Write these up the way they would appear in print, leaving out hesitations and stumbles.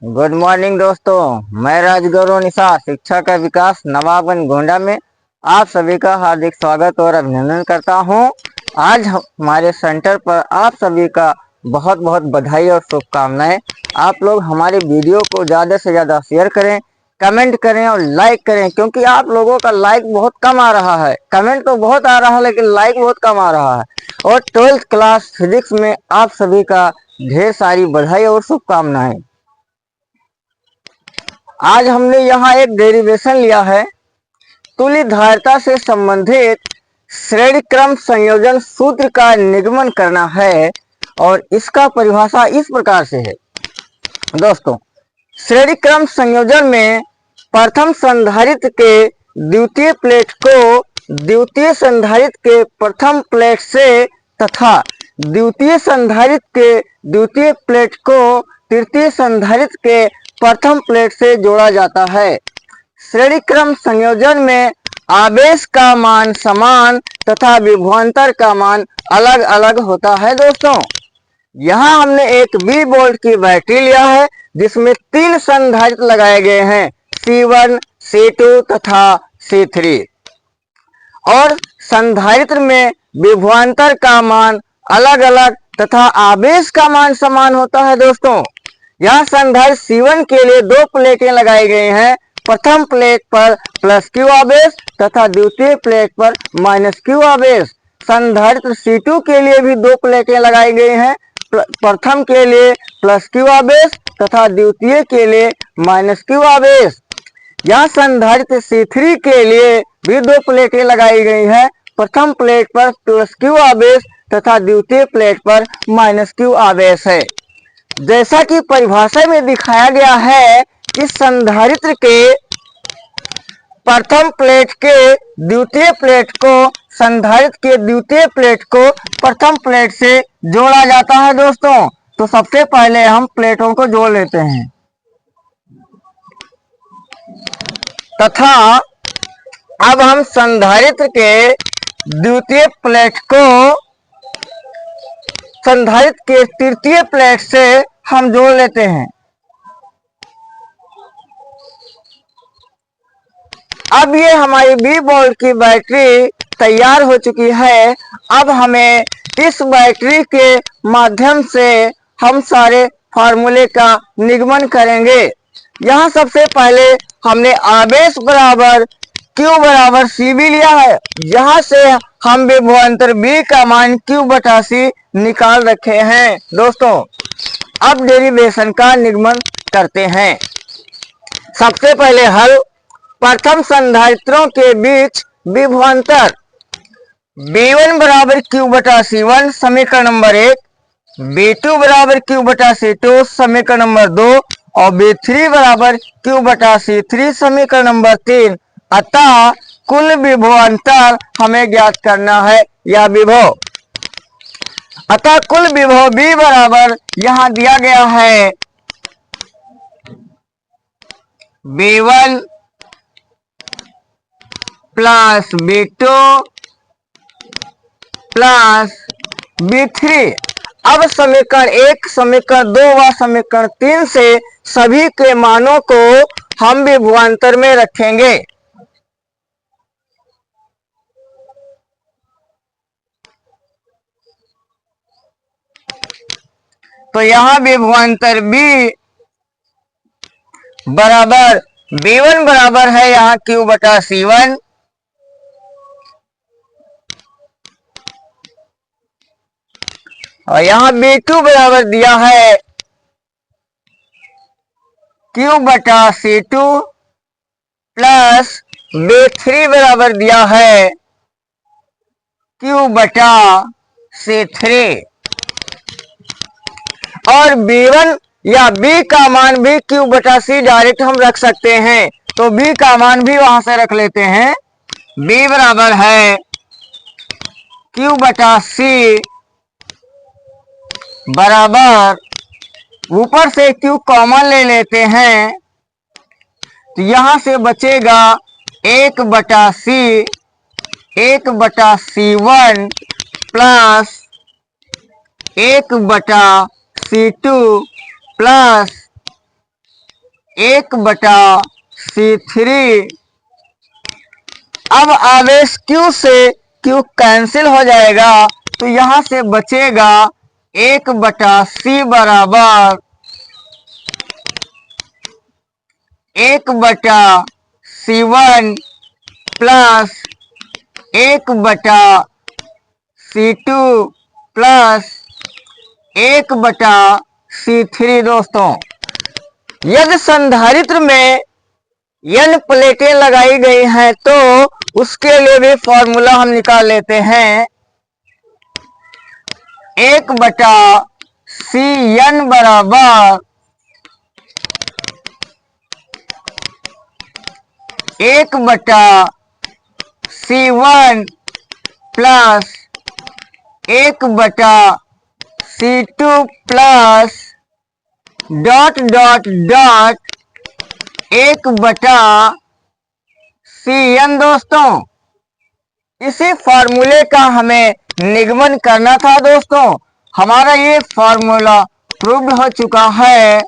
Good morning दोस्तों। मैं राजगुरु निशा शिक्षा का विकास नवाबगंज गोंडा में आप सभी का हार्दिक स्वागत और अभिनंदन करता हूं। आज हमारे सेंटर पर आप सभी का बहुत बहुत बधाई और शुभकामनाएं। आप लोग हमारे वीडियो को ज़्यादा से ज़्यादा शेयर करें, कमेंट करें और लाइक करें, क्योंकि आप लोगों का लाइक बहुत कम आ रहा है। कमेंट तो बहुत आ रहा है लेकिन लाइक बहुत कम आ रहा है। और 12th क्लास फिजिक्स में आप सभी का ढेर सारी बधाई और शुभकामनाएं। आज हमने यहाँ एक डेरिवेशन लिया है। तुल्यधारिता से संबंधित श्रेणी क्रम संयोजन सूत्र का निगमन करना है और इसका परिभाषा इस प्रकार से है। दोस्तों, श्रेणी क्रम संयोजन में प्रथम संधारित्र के द्वितीय प्लेट को द्वितीय संधारित्र के प्रथम प्लेट से तथा द्वितीय संधारित्र के द्वितीय प्लेट को तृतीय संधारित्र के प्रथम प्लेट से जोड़ा जाता है। श्रेणी क्रम संयोजन में आवेश का मान समान तथा विभवांतर का मान अलग अलग होता है। दोस्तों, यहाँ हमने एक 20 वोल्ट की बैटरी लिया है जिसमें 3 संधारित्र लगाए गए हैं, C1, C2 तथा C3। और संधारित्र में विभवांतर का मान अलग अलग तथा आवेश का मान समान होता है। दोस्तों, यह संधारित्र C1 के लिए 2 प्लेटें लगाई गई हैं। प्रथम प्लेट पर प्लस Q आवेश तथा द्वितीय प्लेट पर माइनस Q आवेश। संधारित्र C2 के लिए भी 2 प्लेटें लगाई गई हैं। प्रथम के लिए प्लस Q आवेश तथा द्वितीय के लिए माइनस Q आवेश। यह संधारित्र C3 के लिए भी 2 प्लेटें लगाई गई हैं। प्रथम प्लेट पर प्लस Q आवेश तथा द्वितीय प्लेट पर माइनस Q आवेश है। जैसा कि परिभाषा में दिखाया गया है कि संधारित्र के प्रथम प्लेट के द्वितीय प्लेट को संधारित्र के द्वितीय प्लेट को प्रथम प्लेट से जोड़ा जाता है। दोस्तों, तो सबसे पहले हम प्लेटों को जोड़ लेते हैं तथा अब हम संधारित्र के द्वितीय प्लेट को संधारित्र के तृतीय प्लेट से हम जोड़ लेते हैं। अब ये हमारी 20 वोल्ट की बैटरी तैयार हो चुकी है। अब हमें इस बैटरी के माध्यम से हम सारे फार्मूले का निगमन करेंगे। यहाँ सबसे पहले हमने आवेश बराबर Q बराबर CV लिया है। यहाँ से हम विभवांतर B का मान Q बटा C निकाल रखे हैं। दोस्तों, अब डेरिवेशन का निगमन करते हैं। सबसे पहले हल। प्रथम संधारित्रों के बीच विभवांतर B1 बराबर Q बटा C1 समीकरण नंबर 1, B2 बराबर Q बटा C2 समीकरण नंबर 2 और B3 बराबर Q बटा C3 समीकरण नंबर 3। अतः कुल विभवांतर हमें ज्ञात करना है या विभव। अतः कुल विभव B बराबर यहां दिया गया है B1 plus B2 plus B3। अब समीकरण 1, समीकरण 2 व समीकरण 3 से सभी के मानों को हम विभवांतर में रखेंगे। तो यहां विभवांतर B बराबर B1 बराबर है यहाँ Q बटा C1 और यहाँ B2 बराबर दिया है Q बटा C2 प्लस B3 बराबर दिया है Q बटा C3 और B1 या B का मान भी Q बटा C डायरेक्ट हम रख सकते हैं। तो B का मान भी वहां से रख लेते हैं। B बराबर है Q बटा C बराबर, ऊपर से Q कॉमन ले लेते हैं तो यहां से बचेगा 1 बटा C 1 बटा C1 प्लस 1 बटा C2 प्लस 1/C3। अब आवेश Q से Q कैंसिल हो जाएगा तो यहां से बचेगा 1/C बराबर 1/C1 plus 1/C2 plus 1/C3। दोस्तों, यदि संधारित्र में n प्लेटें लगाई गई हैं तो उसके लिए भी फॉर्मूला हम निकाल लेते हैं। 1/Cn बराबर 1/C1 plus 1/C2 plus dot dot dot 1/Cn। दोस्तों, इसी फॉर्मूले का हमें निगमन करना था। दोस्तों, हमारा ये फॉर्मूला प्रूव्ड हो चुका है।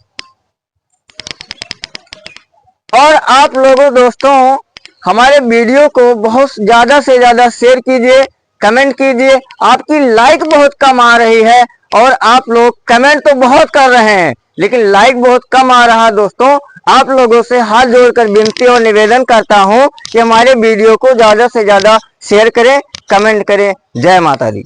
और आप लोगों दोस्तों हमारे वीडियो को बहुत ज़्यादा से ज़्यादा शेयर कीजिए, कमेंट कीजिए। आपकी लाइक बहुत कम आ रही है और आप लोग कमेंट तो बहुत कर रहे हैं लेकिन लाइक बहुत कम आ रहा है। दोस्तों, आप लोगों से हाथ जोड़कर विनती और निवेदन करता हूं कि हमारे वीडियो को ज़्यादा से ज़्यादा शेयर करें, कमेंट करें। जय माता दी।